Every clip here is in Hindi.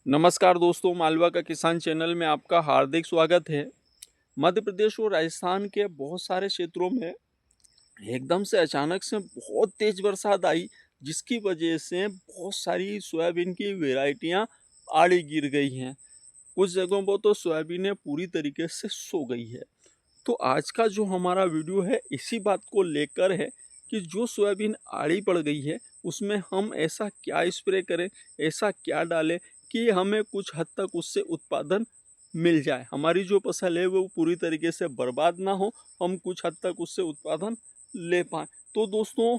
नमस्कार दोस्तों, मालवा का किसान चैनल में आपका हार्दिक स्वागत है। मध्य प्रदेश और राजस्थान के बहुत सारे क्षेत्रों में एकदम से अचानक से बहुत तेज बरसात आई, जिसकी वजह से बहुत सारी सोयाबीन की वैरायटियां आड़ी गिर गई हैं। कुछ जगहों पर तो सोयाबीन पूरी तरीके से सो गई है। तो आज का जो हमारा वीडियो है इसी बात को लेकर है कि जो सोयाबीन आड़ी पड़ गई है उसमें हम ऐसा क्या स्प्रे करें, ऐसा क्या डालें कि हमें कुछ हद तक उससे उत्पादन मिल जाए, हमारी जो फसल है वो पूरी तरीके से बर्बाद ना हो, हम कुछ हद तक उससे उत्पादन ले पाएँ। तो दोस्तों,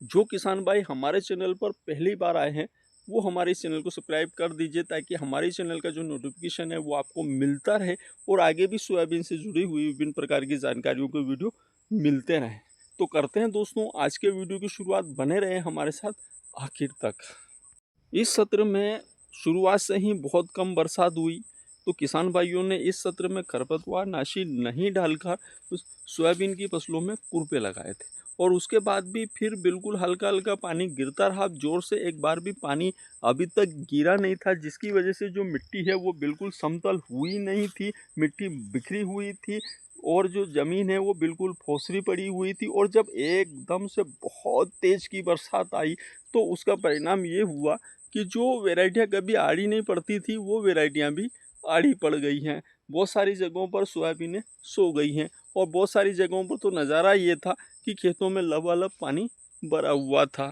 जो किसान भाई हमारे चैनल पर पहली बार आए हैं वो हमारे इस चैनल को सब्सक्राइब कर दीजिए, ताकि हमारे चैनल का जो नोटिफिकेशन है वो आपको मिलता रहे और आगे भी सोयाबीन से जुड़ी हुई विभिन्न प्रकार की जानकारियों के वीडियो मिलते रहें। तो करते हैं दोस्तों आज के वीडियो की शुरुआत, बने रहे हमारे साथ आखिर तक। इस सत्र में शुरुआत से ही बहुत कम बरसात हुई, तो किसान भाइयों ने इस सत्र में खरपतवार नाशी नहीं डालकर उस सोयाबीन की फसलों में कुरपे लगाए थे, और उसके बाद भी फिर बिल्कुल हल्का हल्का पानी गिरता रहा। जोर से एक बार भी पानी अभी तक गिरा नहीं था, जिसकी वजह से जो मिट्टी है वो बिल्कुल समतल हुई नहीं थी, मिट्टी बिखरी हुई थी और जो ज़मीन है वो बिल्कुल फोसरी पड़ी हुई थी। और जब एकदम से बहुत तेज़ की बरसात आई तो उसका परिणाम ये हुआ कि जो वैरायटियाँ कभी आड़ी नहीं पड़ती थी वो वैरायटियाँ भी आड़ी पड़ गई हैं। बहुत सारी जगहों पर सोयाबीनें सो गई हैं और बहुत सारी जगहों पर तो नज़ारा ये था कि खेतों में लबालब पानी भरा हुआ था।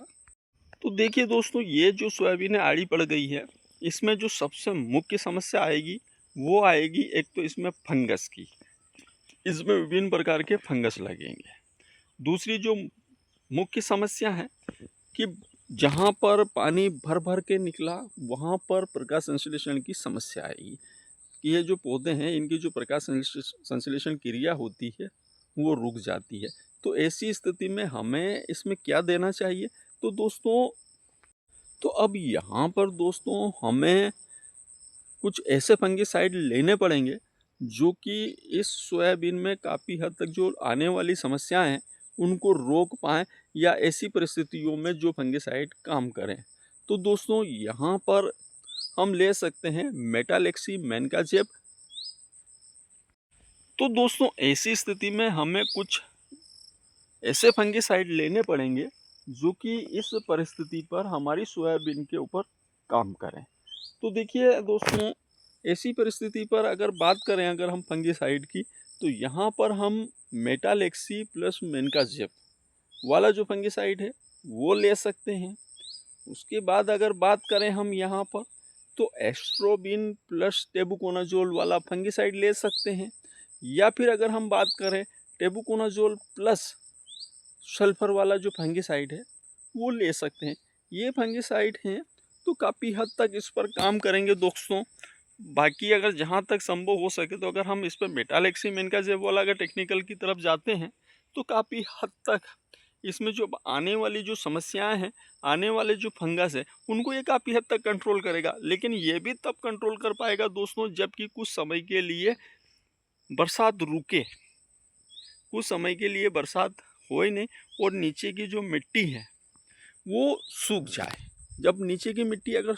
तो देखिए दोस्तों, ये जो सोयाबीनें आड़ी पड़ गई है इसमें जो सबसे मुख्य समस्या आएगी वो आएगी, एक तो इसमें फंगस की, इसमें विभिन्न प्रकार के फंगस लगेंगे। दूसरी जो मुख्य समस्या है कि जहाँ पर पानी भर भर के निकला वहाँ पर प्रकाश संश्लेषण की समस्या आएगी कि ये जो पौधे हैं इनकी जो प्रकाश संश्लेषण क्रिया होती है वो रुक जाती है। तो ऐसी स्थिति में हमें इसमें क्या देना चाहिए? तो दोस्तों, तो अब यहाँ पर दोस्तों हमें कुछ ऐसे फंगिसाइड लेने पड़ेंगे जो कि इस सोयाबीन में काफ़ी हद तक जो आने वाली समस्याएं हैं उनको रोक पाएँ, या ऐसी परिस्थितियों में जो फंगिसाइड काम करें। तो दोस्तों, यहाँ पर हम ले सकते हैं मेटालेक्सी मैनकाजेब। तो दोस्तों, ऐसी स्थिति में हमें कुछ ऐसे फंगिसाइड लेने पड़ेंगे जो कि इस परिस्थिति पर हमारी सोयाबीन के ऊपर काम करें। तो देखिए दोस्तों, ऐसी परिस्थिति पर अगर बात करें अगर हम फंगिसाइड की, तो यहाँ पर हम मेटालेक्सी प्लस मेनकाजेब वाला जो फंगिसाइड है वो ले सकते हैं। उसके बाद अगर बात करें हम यहाँ पर, तो एस्ट्रोबिन प्लस टेबुकोनाजोल वाला फंगिसाइड ले सकते हैं। या फिर अगर हम बात करें टेबुकोनाजोल प्लस सल्फर वाला जो फंगिसाइड है वो ले सकते हैं। ये फंगिसाइड हैं तो काफ़ी हद तक इस पर काम करेंगे दोस्तों। बाकी अगर जहाँ तक संभव हो सके तो अगर हम इस पर मेटालेक्सी मेनकाजेब वाला अगर टेक्निकल की तरफ जाते हैं तो काफ़ी हद तक इसमें जो आने वाली जो समस्याएं हैं, आने वाले जो फंगस है उनको ये काफ़ी हद तक कंट्रोल करेगा। लेकिन ये भी तब कंट्रोल कर पाएगा दोस्तों जबकि कुछ समय के लिए बरसात रुके, कुछ समय के लिए बरसात हो ही नहीं और नीचे की जो मिट्टी है वो सूख जाए। जब नीचे की मिट्टी अगर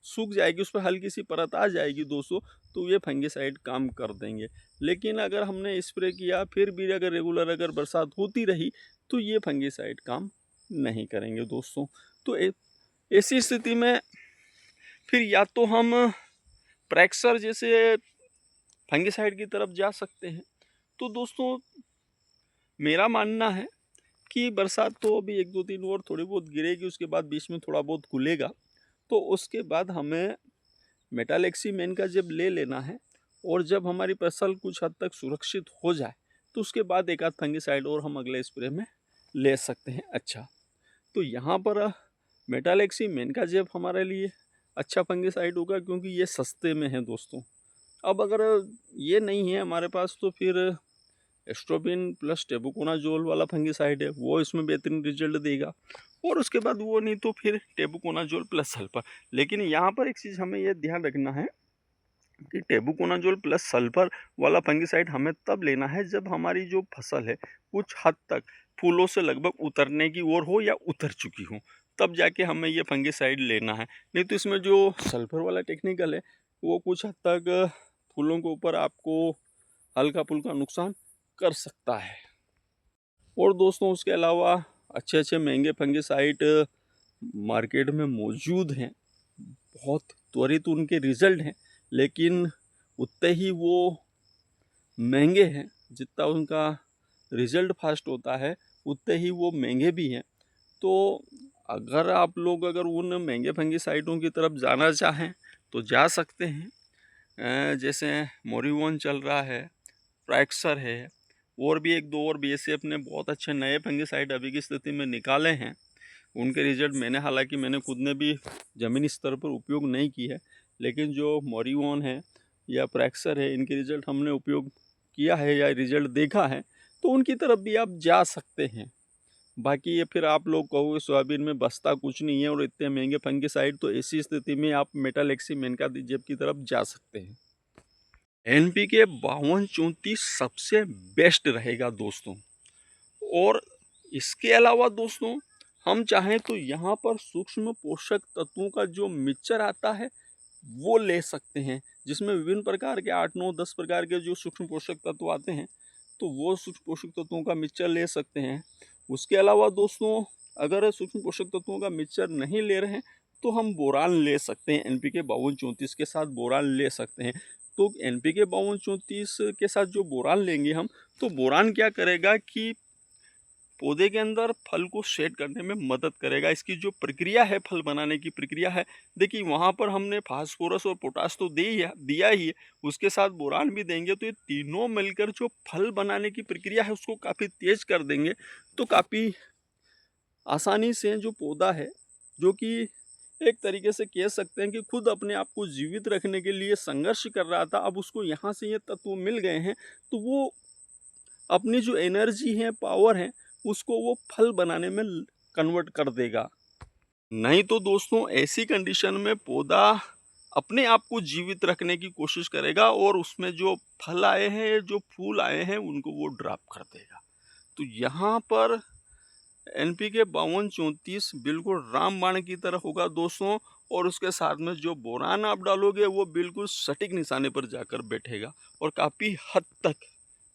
सूख जाएगी, उस पर हल्की सी परत आ जाएगी दोस्तों, तो ये फंगिसाइड काम कर देंगे। लेकिन अगर हमने स्प्रे किया फिर भी अगर रेगुलर अगर बरसात होती रही तो ये फंगिसाइड काम नहीं करेंगे दोस्तों। तो ऐसी स्थिति में फिर या तो हम प्रैक्सर जैसे फंगिसाइड की तरफ जा सकते हैं। तो दोस्तों, मेरा मानना है कि बरसात तो अभी 1-2 दिन और थोड़ी बहुत गिरेगी, उसके बाद बीच में थोड़ा बहुत खुलेगा, तो उसके बाद हमें मेटालेक्सी मैनकाजेब ले लेना है। और जब हमारी फसल कुछ हद तक सुरक्षित हो जाए तो उसके बाद एक आध फंगिसाइड और हम अगले स्प्रे में ले सकते हैं। अच्छा, तो यहाँ पर मेटालेक्सी मैनकाजेब हमारे लिए अच्छा फंगिसाइड होगा क्योंकि ये सस्ते में है दोस्तों। अब अगर ये नहीं है हमारे पास तो फिर एस्ट्रोबिन प्लस टेबुकोनाजोल वाला फंगिसाइड है, वो इसमें बेहतरीन रिजल्ट देगा। और उसके बाद वो नहीं तो फिर टेबुकोनाजोल प्लस सल्फर। लेकिन यहाँ पर एक चीज़ हमें यह ध्यान रखना है कि टेबुकोनाजोल प्लस सल्फर वाला फंगिसाइड हमें तब लेना है जब हमारी जो फसल है कुछ हद तक फूलों से लगभग उतरने की ओर हो या उतर चुकी हो। तब जाके हमें ये फंगिसाइड लेना है। नहीं तो इसमें जो सल्फर वाला टेक्निकल है वो कुछ हद तक फूलों के ऊपर आपको हल्का फुल्का नुकसान कर सकता है। और दोस्तों उसके अलावा अच्छे अच्छे महंगे फंगिसाइड मार्केट में मौजूद हैं, बहुत त्वरित उनके रिजल्ट हैं, लेकिन उतने ही वो महंगे हैं। जितना उनका रिजल्ट फास्ट होता है उतने ही वो महंगे भी हैं। तो अगर आप लोग अगर उन महंगे फंगिसाइडों की तरफ जाना चाहें तो जा सकते हैं। जैसे मोरिवॉन चल रहा है, प्रैक्सर है, और भी एक दो और बीएसएफ ने बहुत अच्छे नए फंगिसाइड अभी की स्थिति में निकाले हैं। उनके रिजल्ट मैंने हालांकि मैंने खुद ने भी ज़मीनी स्तर पर उपयोग नहीं की है, लेकिन जो मोरिवॉन है या प्रैक्सर है इनके रिजल्ट हमने उपयोग किया है या रिजल्ट देखा है, तो उनकी तरफ भी आप जा सकते हैं। बाकी ये फिर आप लोग कहोगे सोयाबीन में बसता कुछ नहीं है और इतने महंगे फंगिसाइड, तो ऐसी स्थिति में आप मेटालेक्सी मेनका जेब की तरफ जा सकते हैं। NPK 5234 सबसे बेस्ट रहेगा दोस्तों। और इसके अलावा दोस्तों हम चाहें तो यहाँ पर सूक्ष्म पोषक तत्वों का जो मिक्सचर आता है वो ले सकते हैं, जिसमें विभिन्न प्रकार के 8 9 10 प्रकार के जो सूक्ष्म पोषक तत्व आते हैं, तो वो सूक्ष्म पोषक तत्वों का मिक्सचर ले सकते हैं। उसके अलावा दोस्तों अगर सूक्ष्म पोषक तत्वों का मिक्सचर नहीं ले रहे हैं तो हम बोरान ले सकते हैं। NPK 5234 के साथ बोरान ले सकते हैं। तो NPK 5234 के साथ जो बोरान लेंगे हम, तो बोरान क्या करेगा कि पौधे के अंदर फल को सेट करने में मदद करेगा। इसकी जो प्रक्रिया है, फल बनाने की प्रक्रिया है, देखिए वहाँ पर हमने फास्फोरस और पोटास तो दिया ही है, उसके साथ बोरान भी देंगे, तो ये तीनों मिलकर जो फल बनाने की प्रक्रिया है उसको काफ़ी तेज कर देंगे। तो काफ़ी आसानी से जो पौधा है, जो कि एक तरीके से कह सकते हैं कि खुद अपने आप को जीवित रखने के लिए संघर्ष कर रहा था, अब उसको यहाँ से ये तत्व मिल गए हैं, तो वो अपनी जो एनर्जी है, पावर है, उसको वो फल बनाने में कन्वर्ट कर देगा। नहीं तो दोस्तों ऐसी कंडीशन में पौधा अपने आप को जीवित रखने की कोशिश करेगा और उसमें जो फल आए हैं, जो फूल आए हैं, उनको वो ड्रॉप कर देगा। तो यहाँ पर NPK 5234 बिल्कुल रामबाण की तरह होगा दोस्तों। और उसके साथ में जो बोरान आप डालोगे वो बिल्कुल सटीक निशाने पर जाकर बैठेगा और काफ़ी हद तक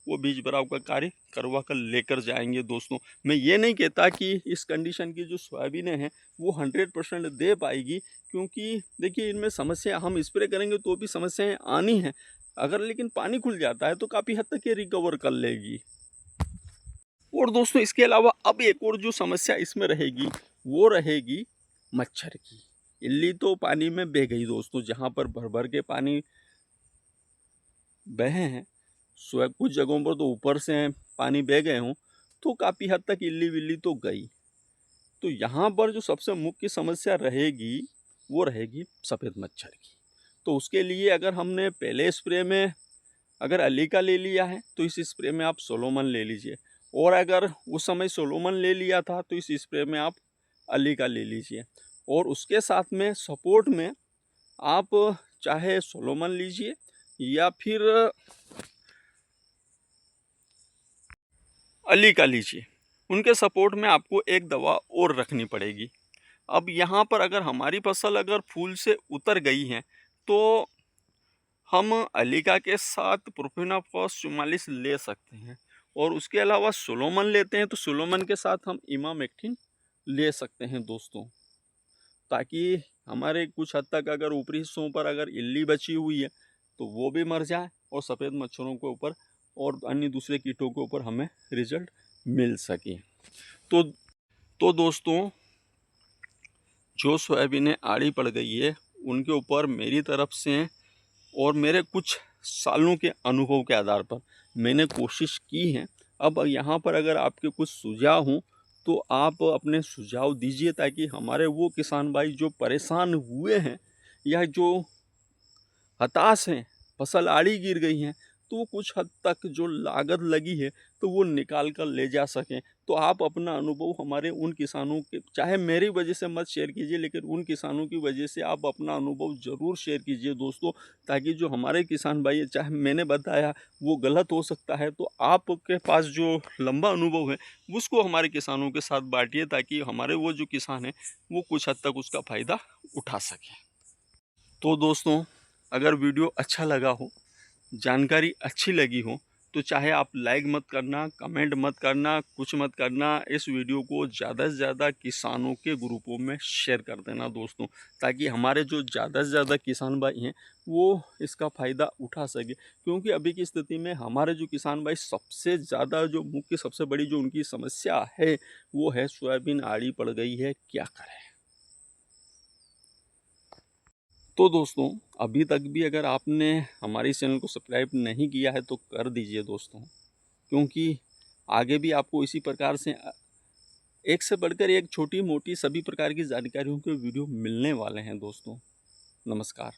वो बीज भराव का कार्य करवा कर लेकर जाएंगे दोस्तों। मैं ये नहीं कहता कि इस कंडीशन की जो सोयाबीनें हैं वो 100% दे पाएगी, क्योंकि देखिए इनमें समस्या, हम स्प्रे करेंगे तो भी समस्याएं आनी हैं, अगर लेकिन पानी खुल जाता है तो काफ़ी हद तक ये रिकवर कर लेगी। और दोस्तों इसके अलावा अब एक और जो समस्या इसमें रहेगी वो रहेगी मच्छर की। इल्ली तो पानी में बह गई दोस्तों, जहाँ पर भर भर के पानी बहे हैं, कुछ जगहों पर तो ऊपर से पानी बह गए हों, तो काफ़ी हद तक इल्ली विल्ली तो गई। तो यहाँ पर जो सबसे मुख्य समस्या रहेगी वो रहेगी सफ़ेद मच्छर की। तो उसके लिए अगर हमने पहले स्प्रे में अगर अली का ले लिया है तो इस स्प्रे में आप सोलोमन ले लीजिए, और अगर उस समय सोलोमन ले लिया था तो इस स्प्रे में आप अली का ले लीजिए। और उसके साथ में सपोर्ट में आप चाहे सोलोमन लीजिए या फिर अली का लीजिए, उनके सपोर्ट में आपको एक दवा और रखनी पड़ेगी। अब यहाँ पर अगर हमारी फसल अगर फूल से उतर गई है तो हम अलीका के साथ प्रोफेनाफॉस 44 ले सकते हैं, और उसके अलावा सोलोमन लेते हैं तो सोलोमन के साथ हम इमामेक्टिन ले सकते हैं दोस्तों, ताकि हमारे कुछ हद तक अगर ऊपरी हिस्सों पर अगर इल्ली बची हुई है तो वो भी मर जाए और सफ़ेद मच्छरों के ऊपर और अन्य दूसरे कीटों के ऊपर हमें रिजल्ट मिल सके। तो दोस्तों जो सोयाबीनें आड़ी पड़ गई है उनके ऊपर मेरी तरफ से और मेरे कुछ सालों के अनुभव के आधार पर मैंने कोशिश की है। अब यहाँ पर अगर आपके कुछ सुझाव हों तो आप अपने सुझाव दीजिए, ताकि हमारे वो किसान भाई जो परेशान हुए हैं या जो हताश हैं, फसल आड़ी गिर गई हैं, तो वो कुछ हद तक जो लागत लगी है तो वो निकाल कर ले जा सकें। तो आप अपना अनुभव हमारे उन किसानों के, चाहे मेरी वजह से मत शेयर कीजिए, लेकिन उन किसानों की वजह से आप अपना अनुभव ज़रूर शेयर कीजिए दोस्तों, ताकि जो हमारे किसान भाई, चाहे मैंने बताया वो गलत हो सकता है, तो आपके पास जो लंबा अनुभव है उसको हमारे किसानों के साथ बांटिए, ताकि हमारे वो जो किसान हैं वो कुछ हद तक उसका फ़ायदा उठा सकें। तो दोस्तों, अगर वीडियो अच्छा लगा हो, जानकारी अच्छी लगी हो, तो चाहे आप लाइक मत करना, कमेंट मत करना, कुछ मत करना, इस वीडियो को ज़्यादा से ज़्यादा किसानों के ग्रुपों में शेयर कर देना दोस्तों, ताकि हमारे जो ज़्यादा से ज़्यादा किसान भाई हैं वो इसका फ़ायदा उठा सके। क्योंकि अभी की स्थिति में हमारे जो किसान भाई सबसे ज़्यादा जो मुख्य, सबसे बड़ी जो उनकी समस्या है वो है सोयाबीन आड़ी पड़ गई है, क्या करें। तो दोस्तों, अभी तक भी अगर आपने हमारे इस चैनल को सब्सक्राइब नहीं किया है तो कर दीजिए दोस्तों, क्योंकि आगे भी आपको इसी प्रकार से एक से बढ़कर एक छोटी मोटी सभी प्रकार की जानकारियों के वीडियो मिलने वाले हैं दोस्तों। नमस्कार।